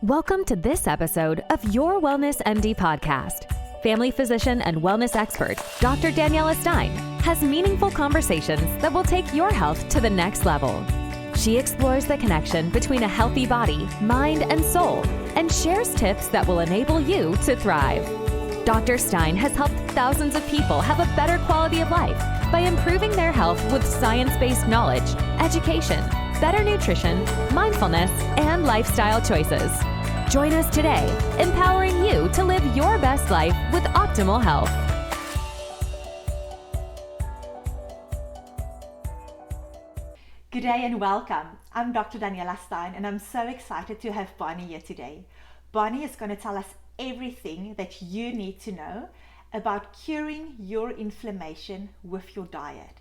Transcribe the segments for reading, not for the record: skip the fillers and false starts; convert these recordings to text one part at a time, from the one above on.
Welcome to this episode of Your Wellness MD podcast. Family physician and wellness expert, Dr. Daniela Stein, has meaningful conversations that will take your health to the next level. She explores the connection between a healthy body, mind, and soul, and shares tips that will enable you to thrive. Dr. Stein has helped thousands of people have a better quality of life by improving their health with science-based knowledge, education, better nutrition, mindfulness, and lifestyle choices. Join us today, empowering you to live your best life with optimal health. Good day and welcome. I'm Dr. Daniela Stein and I'm so excited to have Bonnie here today. Bonnie is going to tell us everything that you need to know about curing your inflammation with your diet.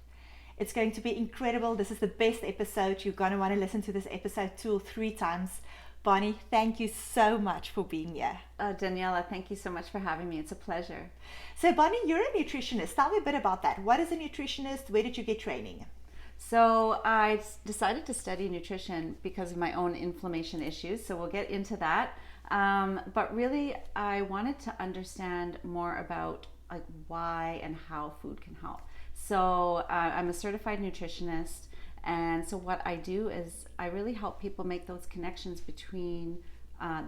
It's going to be incredible. This is the best episode. You're going to want to listen to this episode 2 or 3 times. Bonnie, thank you so much for being here. Daniela, thank you so much for having me. It's a pleasure. So Bonnie, you're a nutritionist. Tell me a bit about that. What is a nutritionist? Where did you get training? So I decided to study nutrition because of my own inflammation issues. So we'll get into that. But really, I wanted to understand more about why and how food can help. So I'm a certified nutritionist. And so what I do is I really help people make those connections between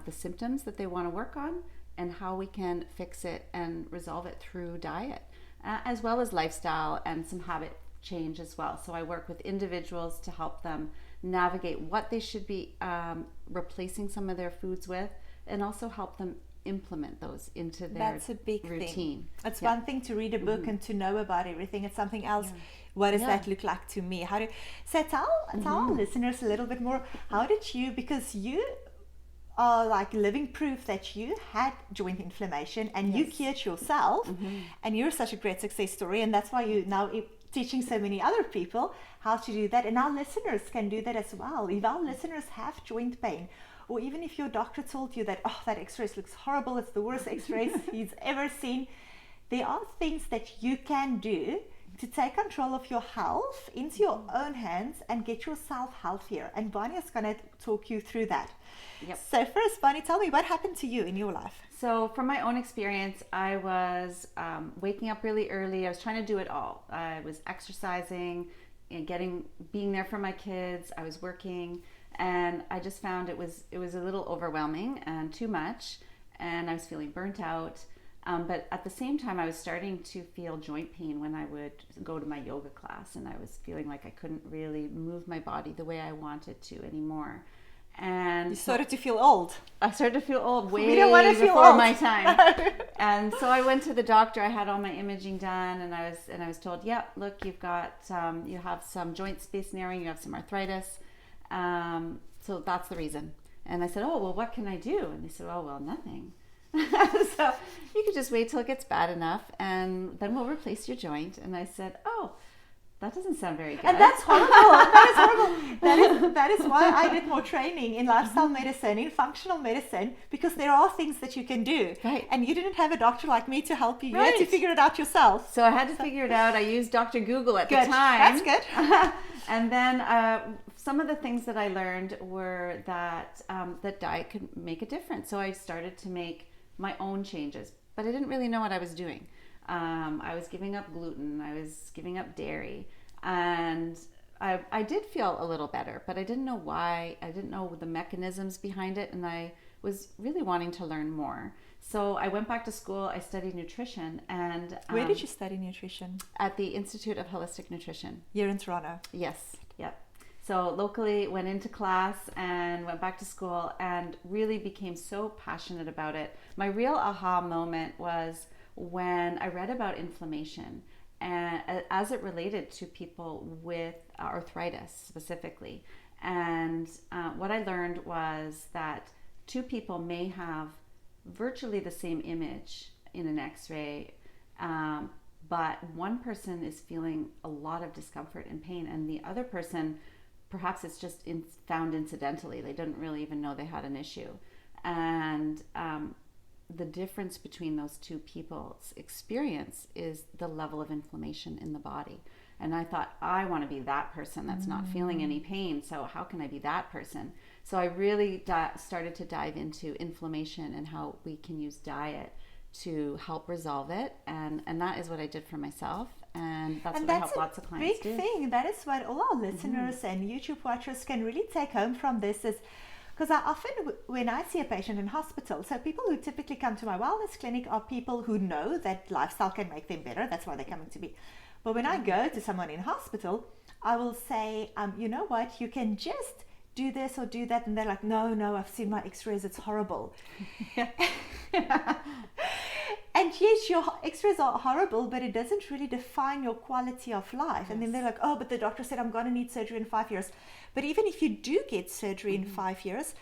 the symptoms that they want to work on and how we can fix it and resolve it through diet, as well as lifestyle and some habit change as well. So I work with individuals to help them navigate what they should be replacing some of their foods with, and also help them implement those into their That's a big routine. Thing. It's one thing to read a book and to know about everything. It's something else. What does that look like to me? So tell our listeners a little bit more. How did you, because you are like living proof that you had joint inflammation and you cured yourself, and you're such a great success story, and that's why you now teaching so many other people how to do that, and our listeners can do that as well. If our listeners have joint pain, or even if your doctor told you that, oh, that x-ray looks horrible, it's the worst x-rays he's ever seen, there are things that you can do to take control of your health into your own hands and get yourself healthier. And Bonnie is going to talk you through that. Yep. So first, Bonnie, tell me what happened to you in your life. So from my own experience, I was waking up really early. I was trying to do it all. I was exercising and being there for my kids. I was working, and I just found it was a little overwhelming and too much, and I was feeling burnt out. But at the same time, I was starting to feel joint pain when I would go to my yoga class, and I was feeling like I couldn't really move my body the way I wanted to anymore. And you started to feel old. I started to feel old way we don't want to feel before old. my time. And so I went to the doctor. I had all my imaging done, and I was told, yeah, look, you have some joint space narrowing, you have some arthritis. So that's the reason. And I said, oh, well, what can I do? And they said, oh, well, nothing. So you could just wait till it gets bad enough, and then we'll replace your joint. And I said, oh, that doesn't sound very good. And that's horrible. That is horrible. That is why I did more training in lifestyle medicine, in functional medicine, because there are things that you can do. Right. And you didn't have a doctor like me to help you. You Right. had to figure it out yourself. So I had to figure it out. I used Dr. Google at the Good. time. That's good. And then some of the things that I learned were that that diet could make a difference. So I started to make my own changes, but I didn't really know what I was doing. I was giving up gluten, I was giving up dairy, and I did feel a little better, but I didn't know why. I didn't know the mechanisms behind it, and I was really wanting to learn more. So I went back to school, I studied nutrition, and Where did you study nutrition? at the Institute of Holistic Nutrition. Here in Toronto. Yes, yep. So locally, went into class and went back to school and really became so passionate about it. My real aha moment was when I read about inflammation, and as it related to people with arthritis specifically. And what I learned was that 2 people may have virtually the same image in an x-ray, but one person is feeling a lot of discomfort and pain, and the other person, perhaps it's just found incidentally. They didn't really even know they had an issue. And the difference between those 2 people's experience is the level of inflammation in the body. And I thought, I want to be that person that's not feeling any pain. So how can I be that person? So I really started to dive into inflammation and how we can use diet to help resolve it, and that is what I did for myself, and that's what I help lots of clients do. Big thing. That is what all our listeners and YouTube watchers can really take home from this is, because I often, when I see a patient in hospital, so people who typically come to my wellness clinic are people who know that lifestyle can make them better. That's why they're coming to me. But when I go to someone in hospital, I will say, you know what, you can just do this or do that. And they're like, no, I've seen my x-rays. It's horrible. And yes, your x-rays are horrible, but it doesn't really define your quality of life. Yes. And then they're like, oh, but the doctor said I'm going to need surgery in 5 years. But even if you do get surgery in 5 years,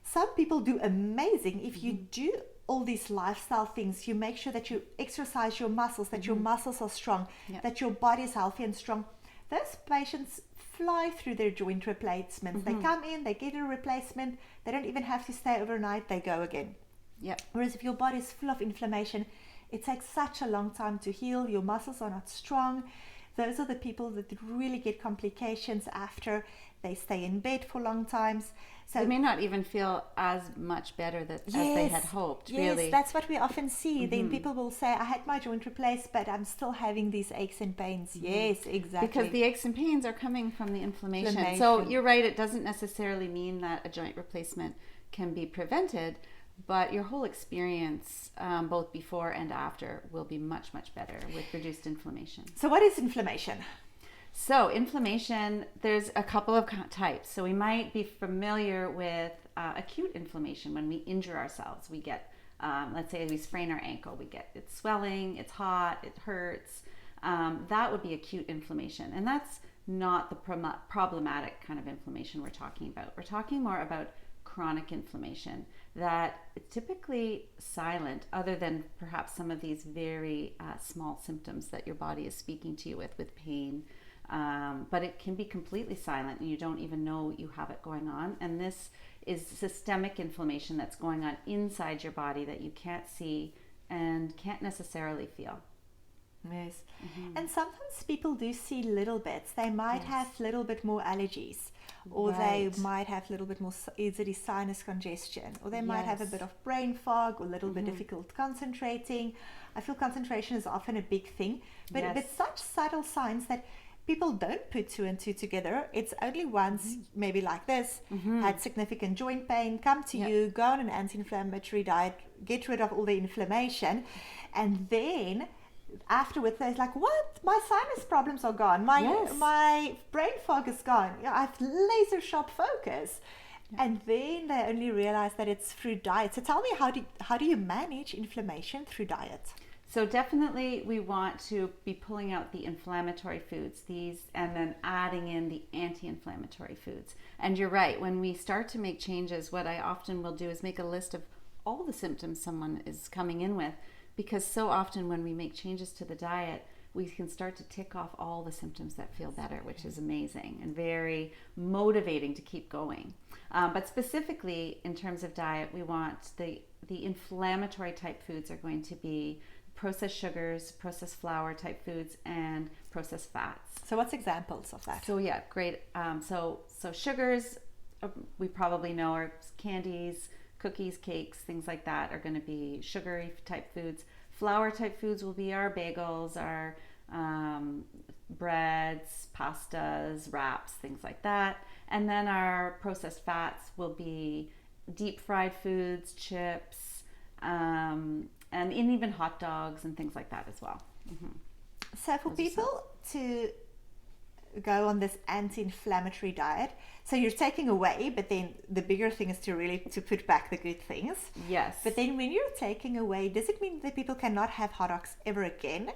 some people do amazing. If you do all these lifestyle things, you make sure that you exercise your muscles, that your muscles are strong, that your body is healthy and strong. Those patients fly through their joint replacements. They come in, they get a replacement. They don't even have to stay overnight. They go again. Yep. Whereas if your body is full of inflammation, it takes such a long time to heal. Your muscles are not strong. Those are the people that really get complications after. They stay in bed for long times. So they may not even feel as much better as they had hoped, really. Yes, that's what we often see. Then people will say, I had my joint replaced, but I'm still having these aches and pains. Yes, exactly. Because the aches and pains are coming from the inflammation. So you're right, it doesn't necessarily mean that a joint replacement can be prevented, but your whole experience, both before and after, will be much, much better with reduced inflammation. So what is inflammation? So inflammation, there's a couple of types. So we might be familiar with acute inflammation. When we injure ourselves, we get, let's say we sprain our ankle, we get it's swelling, it's hot, it hurts. That would be acute inflammation. And that's not the problematic kind of inflammation we're talking about. We're talking more about chronic inflammation that is typically silent, other than perhaps some of these very small symptoms that your body is speaking to you with pain. But it can be completely silent and you don't even know you have it going on. And this is systemic inflammation that's going on inside your body that you can't see and can't necessarily feel. Yes. And sometimes people do see little bits. They might have a little bit more allergies, or they might have a little bit more easily sinus congestion, or they might have a bit of brain fog, or a little bit difficult concentrating. I feel concentration is often a big thing, but it's such subtle signs that people don't put two and two together. It's only once, maybe like this, had significant joint pain, come to you, go on an anti-inflammatory diet, get rid of all the inflammation, and then afterwards they're like, what? My sinus problems are gone. My brain fog is gone. I have laser sharp focus. And then they only realize that it's through diet. So tell me, how do you manage inflammation through diet? So definitely we want to be pulling out the inflammatory foods, and then adding in the anti-inflammatory foods. And you're right, when we start to make changes, what I often will do is make a list of all the symptoms someone is coming in with, because so often when we make changes to the diet, we can start to tick off all the symptoms that feel better, which is amazing and very motivating to keep going. But specifically in terms of diet, we want the inflammatory type foods are going to be processed sugars, processed flour type foods, and processed fats. So what's examples of that? So yeah, great. So sugars, we probably know, are candies, cookies, cakes, things like that are going to be sugary type foods. Flour type foods will be our bagels, our breads, pastas, wraps, things like that. And then our processed fats will be deep fried foods, chips, and even hot dogs and things like that as well. So for people to go on this anti-inflammatory diet, so you're taking away, but then the bigger thing is to put back the good things. Yes. But then when you're taking away, does it mean that people cannot have hot dogs ever again?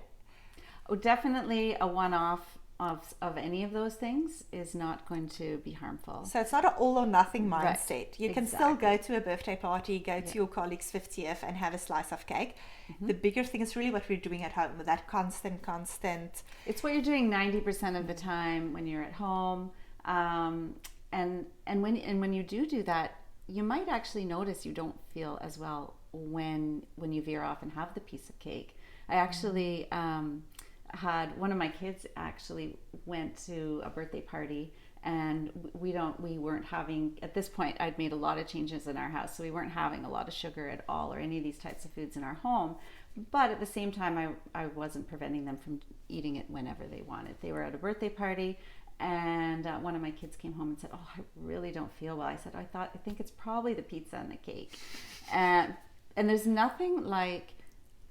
Oh, definitely a one-off of any of those things is not going to be harmful. So it's not an all or nothing mindset. Right. You can still go to a birthday party, go to your colleague's 50th and have a slice of cake. The bigger thing is really what we're doing at home, with that constant. It's what you're doing 90% of the time when you're at home. And when you do that, you might actually notice you don't feel as well when you veer off and have the piece of cake. I actually had one of my kids actually went to a birthday party, And we weren't having, at this point, I'd made a lot of changes in our house, so we weren't having a lot of sugar at all or any of these types of foods in our home. But at the same time, I wasn't preventing them from eating it whenever they wanted. They were at a birthday party, and one of my kids came home and said, "Oh, I really don't feel well." I said, I think it's probably the pizza and the cake. And there's nothing like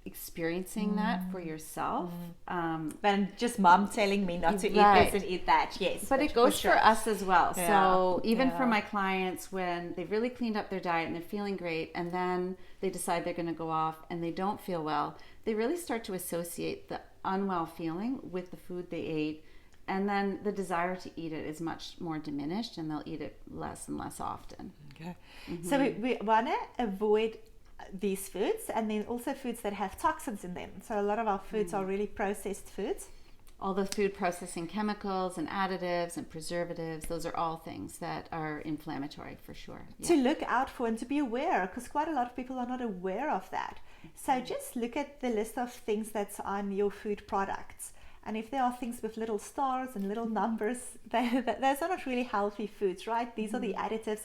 experiencing that for yourself. And just mom telling me not to eat this and eat that. Yes. But it goes for us as well. Yeah. So even for my clients, when they've really cleaned up their diet and they're feeling great, and then they decide they're going to go off and they don't feel well, they really start to associate the unwell feeling with the food they ate. And then the desire to eat it is much more diminished, and they'll eat it less and less often. Okay. So we want to avoid these foods, and then also foods that have toxins in them. So a lot of our foods are really processed foods. All the food processing chemicals and additives and preservatives, those are all things that are inflammatory for sure. Yeah. To look out for and to be aware, because quite a lot of people are not aware of that. So just look at the list of things that's on your food products. And if there are things with little stars and little numbers, those are not really healthy foods, right? These are the additives.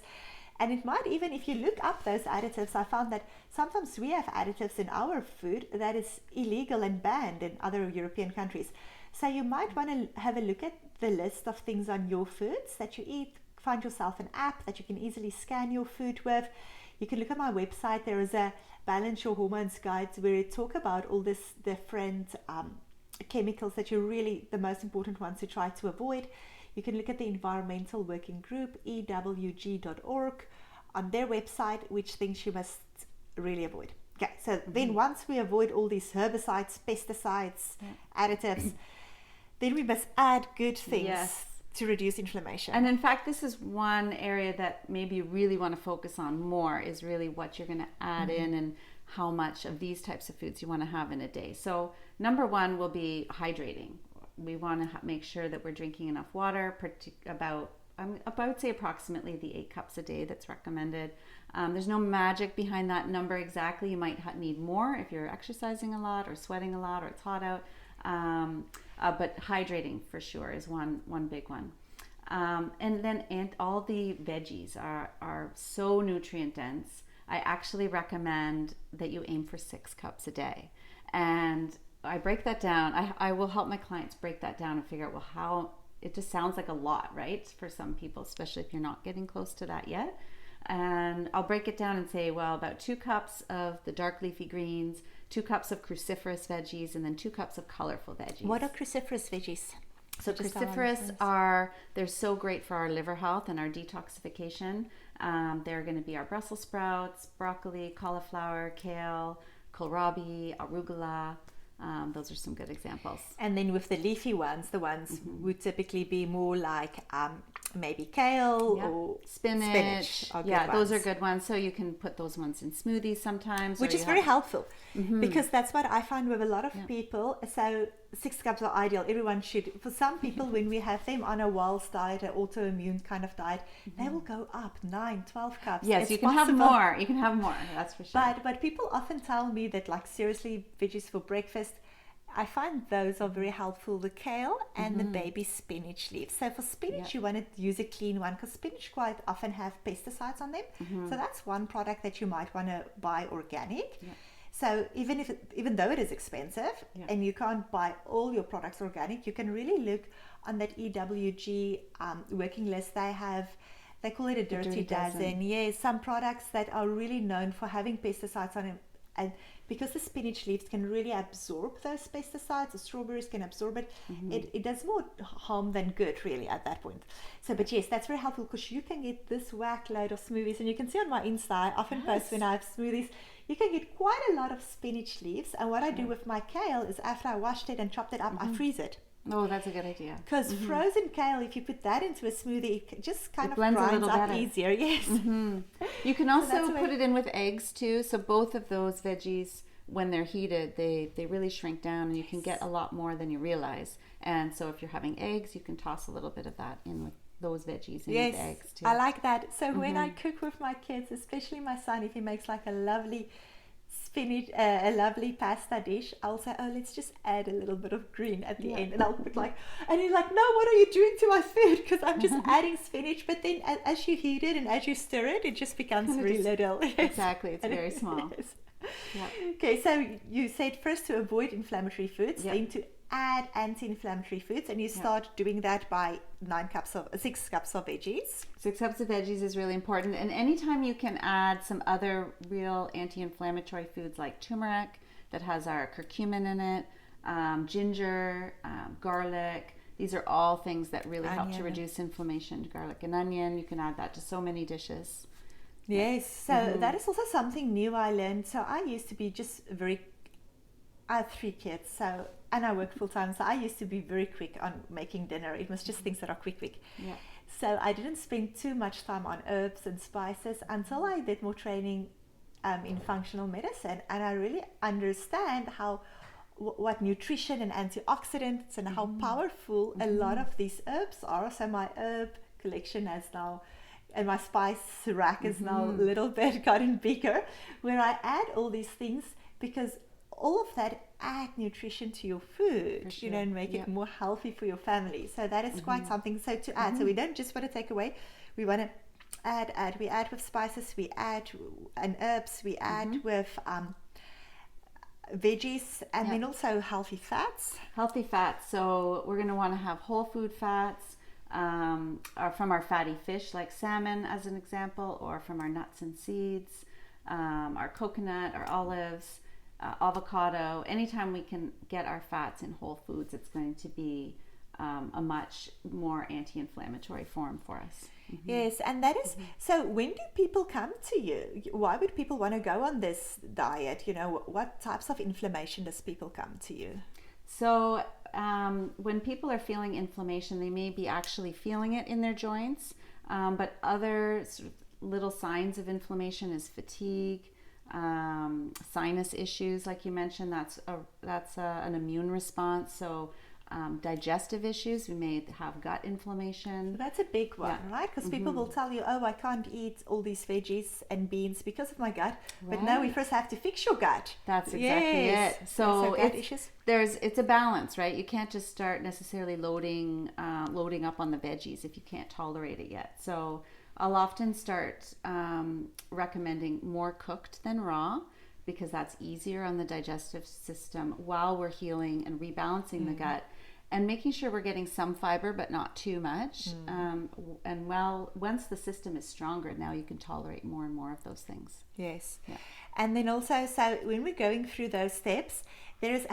And it might even, if you look up those additives, I found that sometimes we have additives in our food that is illegal and banned in other European countries. So you might want to have a look at the list of things on your foods that you eat. Find yourself an app that you can easily scan your food with. You can look at my website. There is a Balance Your Hormones guide where it talk about all this different chemicals that you're really the most important ones to try to avoid. You can look at the Environmental Working Group, ewg.org, on their website, which things you must really avoid. Okay, so then once we avoid all these herbicides, pesticides, additives, then we must add good things to reduce inflammation. And in fact, this is one area that maybe you really want to focus on more, is really what you're going to add in and how much of these types of foods you want to have in a day. So number one will be hydrating. We want to make sure that we're drinking enough water, about I would say approximately the 8 cups a day that's recommended. There's no magic behind that number exactly. You might need more if you're exercising a lot or sweating a lot or it's hot out. But hydrating for sure is one big one. And then all the veggies are so nutrient dense. I actually recommend that you aim for 6 cups a day. And I break that down. I will help my clients break that down and figure out, well, how it just sounds like a lot, right? For some people, especially if you're not getting close to that yet. And I'll break it down and say, well, about 2 cups of the dark leafy greens, 2 cups of cruciferous veggies, and then 2 cups of colorful veggies. What are cruciferous veggies? So cruciferous they're so great for our liver health and our detoxification. They're going to be our Brussels sprouts, broccoli, cauliflower, kale, kohlrabi, arugula. Those are some good examples. And then with the leafy ones, the ones would typically be more like maybe kale or spinach. Those are good ones. So you can put those ones in smoothies sometimes. Which is very helpful because that's what I find with a lot of people. So 6 cups are ideal. Everyone should. For some people, when we have them on a Wells diet, an autoimmune kind of diet, they will go up 9, 12 cups. Yes, it's you can possible. Have more. You can have more. That's for sure. But people often tell me that, like, seriously, veggies for breakfast, I find those are very helpful, the kale and the baby spinach leaves. So for spinach, you want to use a clean one because spinach quite often have pesticides on them. So that's one product that you might want to buy organic. So even though it is expensive and you can't buy all your products organic, you can really look on that EWG working list. They call it a dirty dozen. Yes, some products that are really known for having pesticides on them. And because the spinach leaves can really absorb those pesticides, the strawberries can absorb it, it does more harm than good really at that point. So, but yes, that's very helpful because you can get this whack load of smoothies, and you can see on my Insta, I often post when I have smoothies, you can get quite a lot of spinach leaves. And what I do with my kale is after I washed it and chopped it up, I freeze it. Oh, that's a good idea. Because frozen kale, if you put that into a smoothie, it just kind of grinds up easier. Yes. You can also put it in with eggs too. So both of those veggies, when they're heated, they really shrink down, and you can get a lot more than you realize. And so if you're having eggs, you can toss a little bit of that in with those veggies and with eggs too. I like that. So when I cook with my kids, especially my son, if he makes like a lovely spinach, a lovely pasta dish, I'll say, oh, let's just add a little bit of green at the end, and I'll put like, and you're like, no, what are you doing to my food? Because I'm just adding spinach. But then as you heat it and as you stir it, it just becomes very little. Exactly, it's very small. Yes. Yep. Okay, so you said first to avoid inflammatory foods, Yep. then to add anti-inflammatory foods, and you start doing that by 6 cups of veggies. 6 cups of veggies is really important, and anytime you can add some other real anti-inflammatory foods like turmeric that has our curcumin in it, ginger, garlic. These are all things that really help to reduce inflammation. Garlic and onion, you can add that to so many dishes. Yes, so that is also something new I learned. So I used to be just I have 3 kids, and I work full time, so I used to be very quick on making dinner. It was just things that are quick. Yeah. So I didn't spend too much time on herbs and spices until I did more training in functional medicine, and I really understand what nutrition and antioxidants and how powerful a lot of these herbs are. So my herb collection has now, and my spice rack is now a little bit gotten bigger, where I add all these things because all of that add nutrition to your food, sure. and make it more healthy for your family. So that is quite something. So to add, so we don't just want to take away, we want to add. We add with spices, we add and herbs, we add with veggies, and then also healthy fats. Healthy fats. So we're going to want to have whole food fats from our fatty fish like salmon as an example, or from our nuts and seeds, our coconut, our olives, avocado. Anytime we can get our fats in whole foods, it's going to be a much more anti-inflammatory form for us. Yes, and that is, so when do people come to you? Why would people want to go on this diet? What types of inflammation does people come to you? So when people are feeling inflammation, they may be actually feeling it in their joints, but other sort of little signs of inflammation is fatigue, sinus issues, like you mentioned. That's an immune response. So digestive issues, we may have gut inflammation. So that's a big one, right? Because people will tell you, oh, I can't eat all these veggies and beans because of my gut. But no, we first have to fix your gut. That's exactly it. So issues. It's a balance, right? You can't just start necessarily loading up on the veggies if you can't tolerate it yet. So I'll often start recommending more cooked than raw, because that's easier on the digestive system while we're healing and rebalancing the gut, and making sure we're getting some fiber but not too much. And once the system is stronger, now you can tolerate more and more of those things. Yes. Yeah. And then also, so when we're going through those steps, there's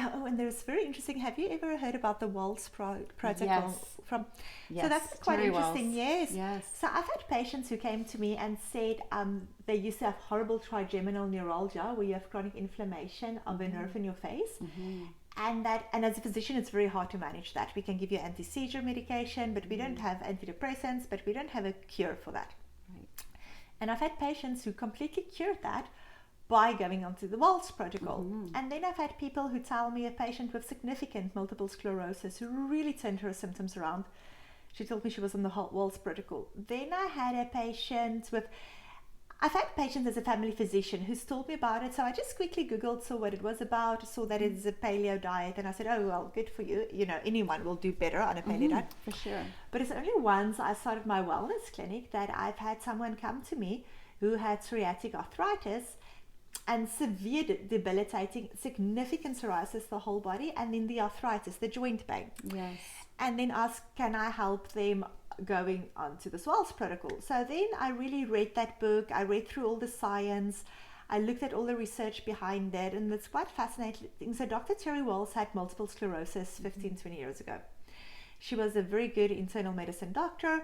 very interesting. Have you ever heard about the Waltz protocol? Yes. So that's quite Terry interesting. Waltz. Yes. So I've had patients who came to me and said they used to have horrible trigeminal neuralgia, where you have chronic inflammation of a nerve in your face. And as a physician, it's very hard to manage that. We can give you anti-seizure medication, but we don't have antidepressants, but we don't have a cure for that. Right. And I've had patients who completely cured that by going onto the Waltz protocol. And then I've had people who tell me, a patient with significant multiple sclerosis who really turned her symptoms around. She told me she was on the Waltz protocol. Then I had a patient I've had patients as a family physician who's told me about it. So I just quickly Googled, saw what it was about, saw that it's a paleo diet, and I said, oh, well, good for you. Anyone will do better on a paleo diet. For sure. But it's only once I started my wellness clinic that I've had someone come to me who had psoriatic arthritis and severe debilitating, significant psoriasis the whole body, and then the arthritis, the joint pain. Yes. And then asked, can I help them going on to the Waltz protocol? So then I really read that book. I read through all the science. I looked at all the research behind it, and it's quite fascinating. So Dr. Terry Waltz had multiple sclerosis 15, 20 years ago. She was a very good internal medicine doctor.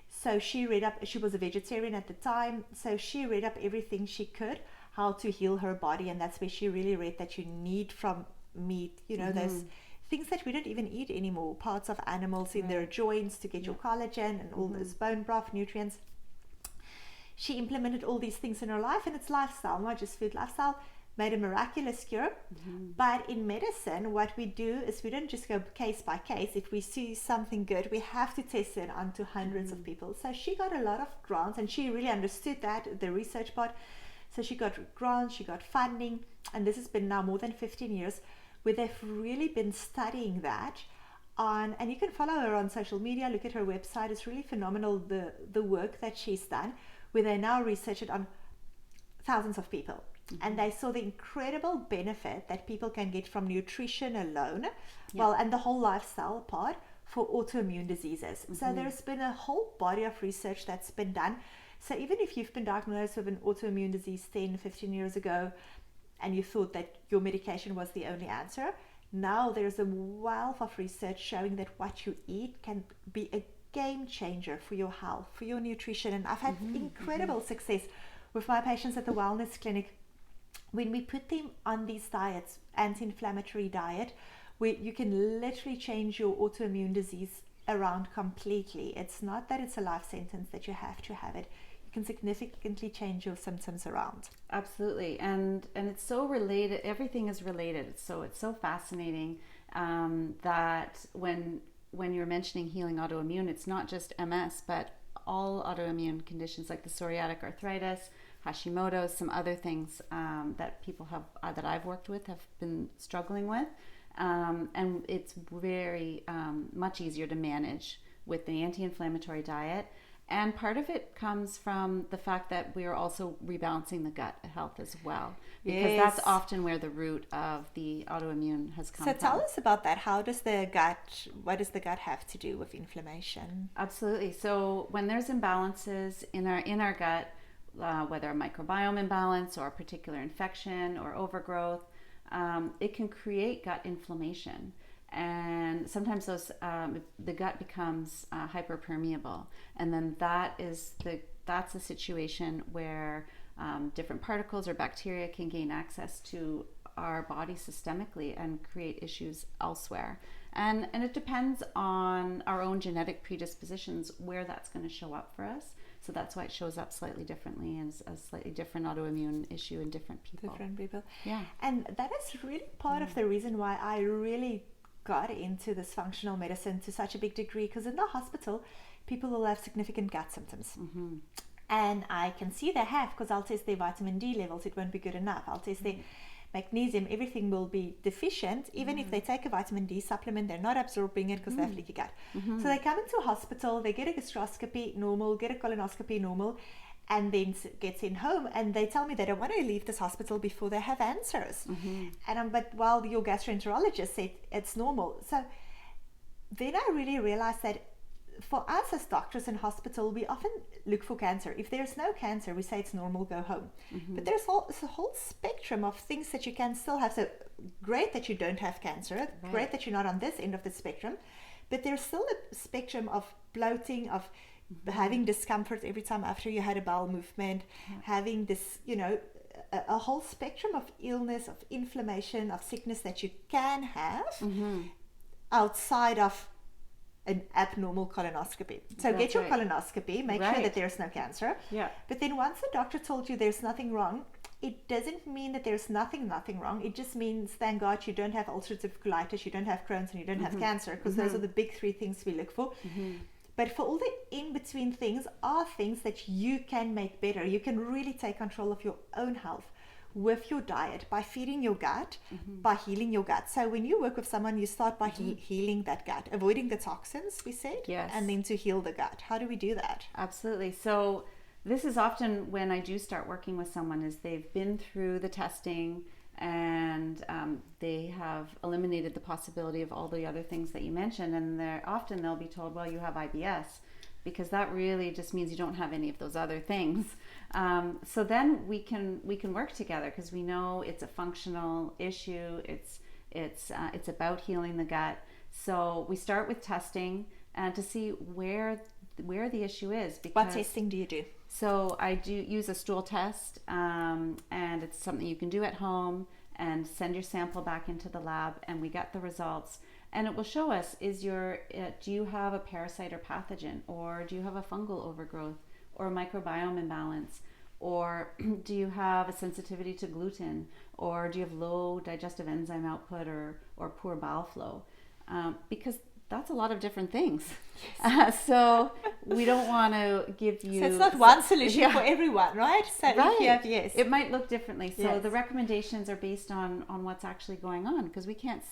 So she was a vegetarian at the time. So she read up everything she could, how to heal her body. And that's where she really read that you need from meat, those things that we don't even eat anymore, parts of animals in their joints to get your collagen and all those bone broth nutrients. She implemented all these things in her life, and it's lifestyle, not just food, lifestyle, made a miraculous cure. But in medicine, what we do is we don't just go case by case. If we see something good, we have to test it onto hundreds of people. So she got a lot of grants, and she really understood that, the research part. So she got grants, she got funding, and this has been now more than 15 years where they've really been studying that on, and you can follow her on social media, look at her website. It's really phenomenal, the work that she's done, where they now research it on thousands of people. And they saw the incredible benefit that people can get from nutrition alone, well, and the whole lifestyle part for autoimmune diseases. So there's been a whole body of research that's been done. So even if you've been diagnosed with an autoimmune disease 10, 15 years ago, and you thought that your medication was the only answer, now there's a wealth of research showing that what you eat can be a game changer for your health, for your nutrition. And I've had incredible success with my patients at the wellness clinic when we put them on these diets, anti-inflammatory diet, where you can literally change your autoimmune disease around completely. It's not that it's a life sentence that you have to have it. You can significantly change your symptoms around. Absolutely, and it's so related. Everything is related. It's so fascinating that when you're mentioning healing autoimmune, it's not just MS, but all autoimmune conditions like the psoriatic arthritis, Hashimoto's, some other things that people have that I've worked with have been struggling with, and it's very much easier to manage with the anti-inflammatory diet. And part of it comes from the fact that we are also rebalancing the gut health as well, because that's often where the root of the autoimmune has come from. So tell us about that. What does the gut have to do with inflammation? Absolutely. So when there's imbalances in our gut, whether a microbiome imbalance or a particular infection or overgrowth, it can create gut inflammation. And sometimes the gut becomes hyperpermeable, and then that's a situation where different particles or bacteria can gain access to our body systemically and create issues elsewhere. And it depends on our own genetic predispositions where that's going to show up for us. So that's why it shows up slightly differently as a slightly different autoimmune issue in different people. Yeah. And that is really part of the reason why I really got into this functional medicine to such a big degree, because in the hospital, people will have significant gut symptoms. And I can see they have, because I'll test their vitamin D levels, it won't be good enough. I'll test their magnesium, everything will be deficient. Even if they take a vitamin D supplement, they're not absorbing it because they have leaky gut. So they come into a hospital, they get a gastroscopy, normal, get a colonoscopy, normal, and then get sent home, and they tell me they don't want to leave this hospital before they have answers. And but while your gastroenterologist said it's normal. So then I really realized that for us as doctors in hospital, we often look for cancer. If there's no cancer, we say it's normal, go home. But there's a whole spectrum of things that you can still have. So great that you don't have cancer, great that you're not on this end of the spectrum, but there's still a spectrum of bloating, of having discomfort every time after you had a bowel movement, having this, a whole spectrum of illness, of inflammation, of sickness that you can have outside of an abnormal colonoscopy. So get your colonoscopy, make sure that there's no cancer. But then once the doctor told you there's nothing wrong, it doesn't mean that there's nothing wrong. It just means, thank God, you don't have ulcerative colitis, you don't have Crohn's, and you don't have cancer, because those are the big three things we look for. But for all the in-between things are things that you can make better. You can really take control of your own health with your diet, by feeding your gut, by healing your gut. So when you work with someone, you start by healing that gut, avoiding the toxins, we said, and then to heal the gut. How do we do that? Absolutely. So this is often when I do start working with someone, is they've been through the testing and they have eliminated the possibility of all the other things that you mentioned, and they'll be told, well, you have IBS, because that really just means you don't have any of those other things. So then we can work together, because we know it's a functional issue. It's about healing the gut. So we start with testing to see where the issue is. Because, what testing do you do? So I do use a stool test, and it's something you can do at home and send your sample back into the lab, and we get the results. And it will show us, do you have a parasite or pathogen, or do you have a fungal overgrowth, or a microbiome imbalance, or do you have a sensitivity to gluten, or do you have low digestive enzyme output, or poor bowel flow? Because that's a lot of different things. So we don't want to give you... So it's not one solution for everyone, right? So right. Yes. It might look differently. So Yes. the recommendations are based on what's actually going on, because we can't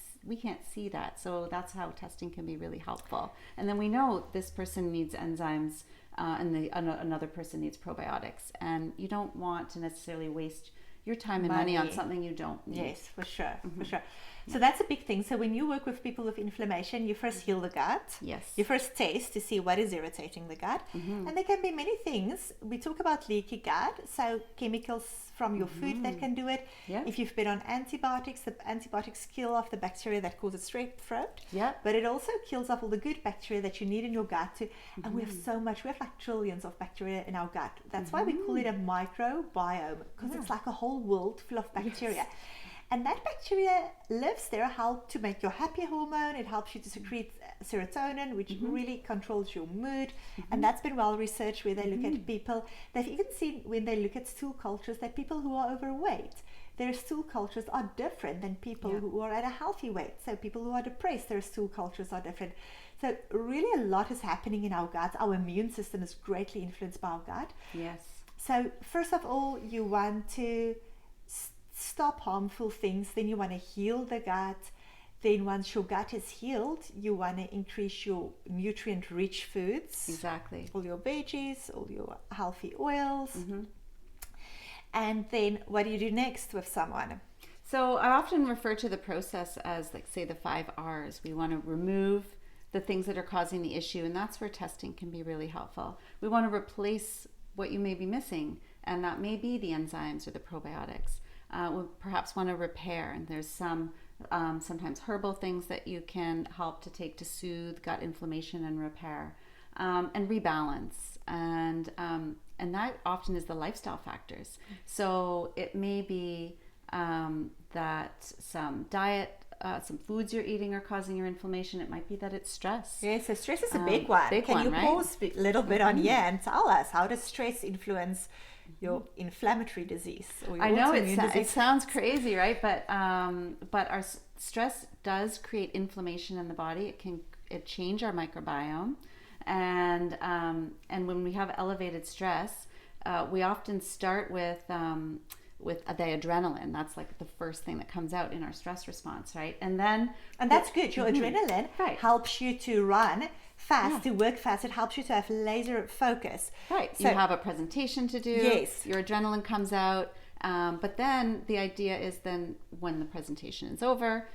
see that. So that's how testing can be really helpful. And then we know this person needs enzymes and another person needs probiotics. And you don't want to necessarily waste your time and money on something you don't need. Yes, for sure, for sure. So that's a big thing. So when you work with people with inflammation, you first heal the gut. Yes. You first taste to see what is irritating the gut. And there can be many things. We talk about leaky gut, so chemicals from your food that can do it. Yeah. If you've been on antibiotics, the antibiotics kill off the bacteria that causes strep throat. Yeah. But it also kills off all the good bacteria that you need in your gut too. And we have so much, we have like trillions of bacteria in our gut. That's why we call it a microbiome, because it's like a whole world full of bacteria. Yes. And that bacteria lives there, help to make your happy hormone. It helps you to secrete serotonin, which really controls your mood. And that's been well researched, where they look at people. They've even seen, when they look at stool cultures, that people who are overweight, their stool cultures are different than people who are at a healthy weight. So people who are depressed, their stool cultures are different. So really a lot is happening in our gut. Our immune system is greatly influenced by our gut. Yes. So first of all, you want to stop harmful things. Then you want to heal the gut. Then once your gut is healed, you want to increase your nutrient-rich foods. Exactly. All your veggies, all your healthy oils. And then what do you do next with someone? So I often refer to the process as, like, say, the 5 R's. We want to remove the things that are causing the issue, and that's where testing can be really helpful. We want to replace what you may be missing, and that may be the enzymes or the probiotics. We perhaps want to repair, and there's some sometimes herbal things that you can help to take to soothe gut inflammation and repair, and rebalance, and that often is the lifestyle factors. So it may be that some diet, some foods you're eating are causing your inflammation. It might be that it's stress. Yeah, so stress is a big one. Can you pause a little bit on here and tell us, how does stress influence your inflammatory disease? Or your I know disease? It sounds crazy, right? But our stress does create inflammation in the body. It can change our microbiome, and when we have elevated stress, we often start with the adrenaline. That's like the first thing that comes out in our stress response, right? And that's good. Your adrenaline helps you to run fast, to work fast. It helps you to have laser focus. Right. So you have a presentation to do. Yes. Your adrenaline comes out. But then the idea is, then when the presentation is over,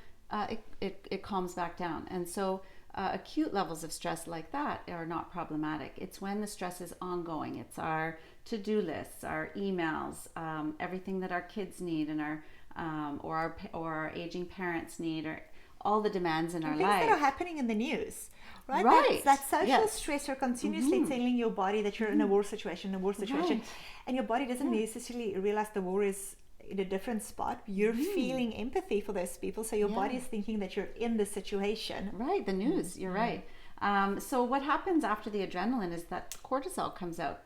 it calms back down. And so acute levels of stress like that are not problematic. It's when the stress is ongoing. It's our to-do lists, our emails, everything that our kids need, and or our aging parents need, or all the demands in our life. Things that are happening in the news, right? Right. That social stress, you're continuously telling your body that you're in a war situation, and your body doesn't necessarily realize the war is in a different spot. You're feeling empathy for those people, so your body is thinking that you're in the situation. Right, the news, you're right. So what happens after the adrenaline is that cortisol comes out,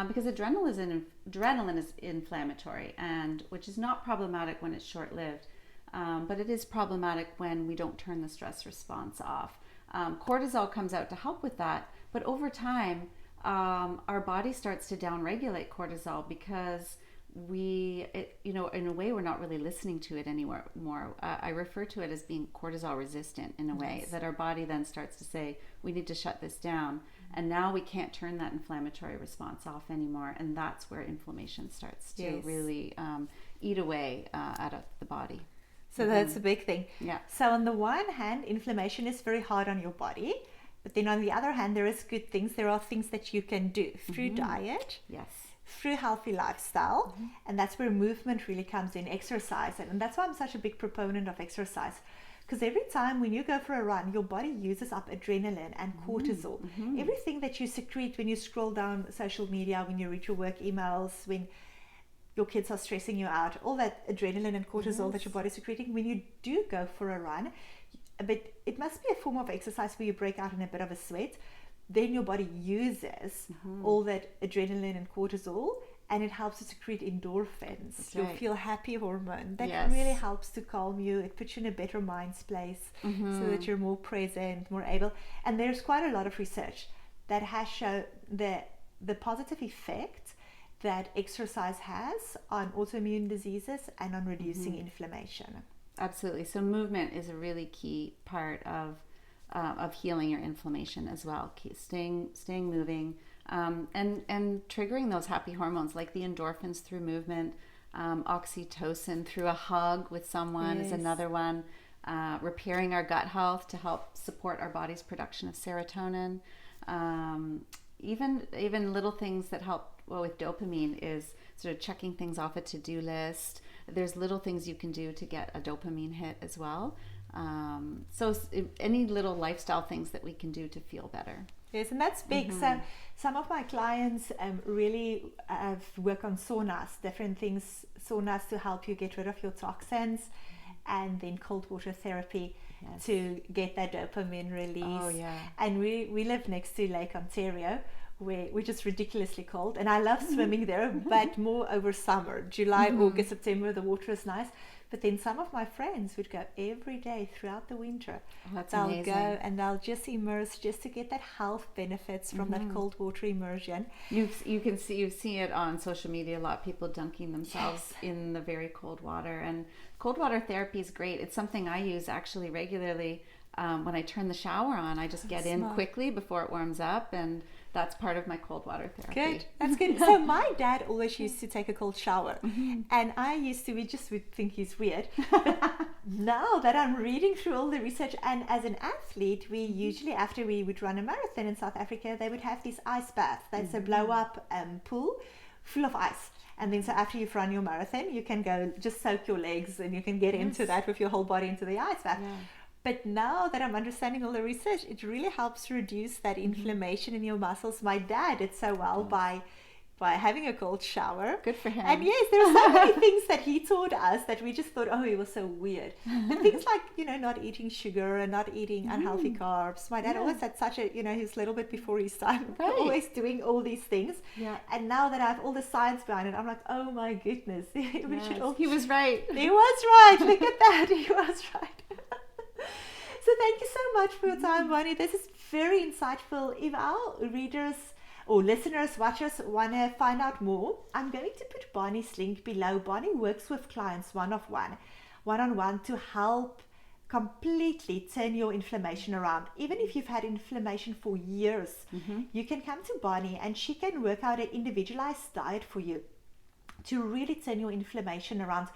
because adrenaline is inflammatory, and which is not problematic when it's short-lived, but it is problematic when we don't turn the stress response off. Cortisol comes out to help with that, but over time, our body starts to downregulate cortisol, because in a way, we're not really listening to it anymore. I refer to it as being cortisol resistant in a way, that our body then starts to say, we need to shut this down. And now we can't turn that inflammatory response off anymore. And that's where inflammation starts to really eat away at the body. So that's a big thing. Yeah. So on the one hand, inflammation is very hard on your body. But then on the other hand, there is good things. There are things that you can do through diet. Yes. Through healthy lifestyle, and that's where movement really comes in, exercise. And that's why I'm such a big proponent of exercise, because every time when you go for a run, your body uses up adrenaline and cortisol. Everything that you secrete when you scroll down social media, when you read your work emails, when your kids are stressing you out, all that adrenaline and cortisol that your body's secreting, when you do go for a run, but it must be a form of exercise where you break out in a bit of a sweat. Then your body uses all that adrenaline and cortisol, and it helps to secrete endorphins. That's You'll right. feel happy hormone. That Yes. really helps to calm you. It puts you in a better mind space so that you're more present, more able. And there's quite a lot of research that has shown the positive effect that exercise has on autoimmune diseases and on reducing inflammation. Absolutely. So movement is a really key part of healing your inflammation as well. Staying moving, and triggering those happy hormones like the endorphins through movement, oxytocin through a hug with someone is another one. Repairing our gut health to help support our body's production of serotonin. Even little things that help with dopamine is sort of checking things off a to-do list. There's little things you can do to get a dopamine hit as well. So any little lifestyle things that we can do to feel better. Yes, and that's big. So some of my clients really have work on saunas, different things, saunas to help you get rid of your toxins, and then cold water therapy to get that dopamine release. Oh, yeah. And we live next to Lake Ontario, which is ridiculously cold, and I love swimming there, but more over summer, July, August, September, the water is nice. But then some of my friends would go every day throughout the winter. Oh, that's they'll amazing. go and they'll just immerse just to get that health benefits from that cold water immersion. You see it on social media a lot. People dunking themselves in the very cold water, and cold water therapy is great. It's something I use actually regularly. When I turn the shower on, I just get in quickly before it warms up, and that's part of my cold water therapy. Good, that's good. So my dad always used to take a cold shower, and we just would think he's weird. But now that I'm reading through all the research, and as an athlete, we usually, after we would run a marathon in South Africa, they would have these ice baths. That's a blow-up pool full of ice. And then so after you've run your marathon, you can go just soak your legs, and you can get into that with your whole body into the ice bath. Yeah. But now that I'm understanding all the research, it really helps reduce that inflammation in your muscles. My dad did so well by having a cold shower. Good for him. And yes, there are so many things that he taught us that we just thought, oh, he was so weird. But things like, not eating sugar and not eating unhealthy carbs. My dad always had such a, he was a little bit before his time, Right. always doing all these things. Yeah. And now that I have all the science behind it, I'm like, oh my goodness. We should all... He was right. He was right. Look at that. He was right. So thank you so much for your time, Bonnie. This is very insightful. If our readers or listeners, watchers want to find out more, I'm going to put Bonnie's link below. Bonnie works with clients one-on-one to help completely turn your inflammation around. Even if you've had inflammation for years, you can come to Bonnie and she can work out an individualized diet for you to really turn your inflammation around,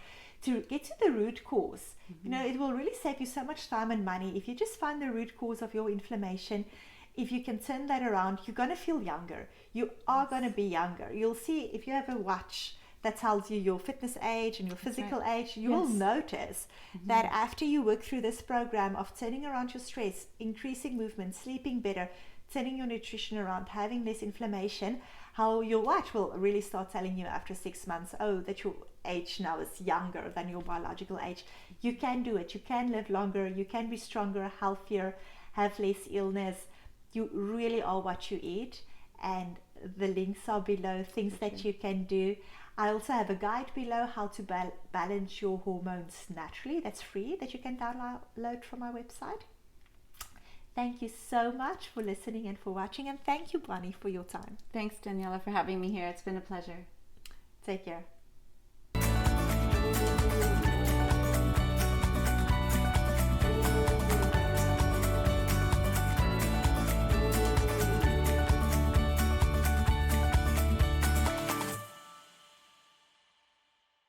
to get to the root cause. It will really save you so much time and money if you just find the root cause of your inflammation. If you can turn that around, you're going to feel younger. You are going to be younger. You'll see if you have a watch that tells you your fitness age and your physical age, you will notice that after you work through this program of turning around your stress, increasing movement, sleeping better, turning your nutrition around, having less inflammation, how your watch will really start telling you after 6 months, oh, that your age now is younger than your biological age. You can do it. You can live longer. You can be stronger, healthier, have less illness. You really are what you eat. And the links are below, things that you can do. I also have a guide below how to balance your hormones naturally. That's free, that you can download from my website. Thank you so much for listening and for watching. And thank you, Bonnie, for your time. Thanks, Daniela, for having me here. It's been a pleasure. Take care.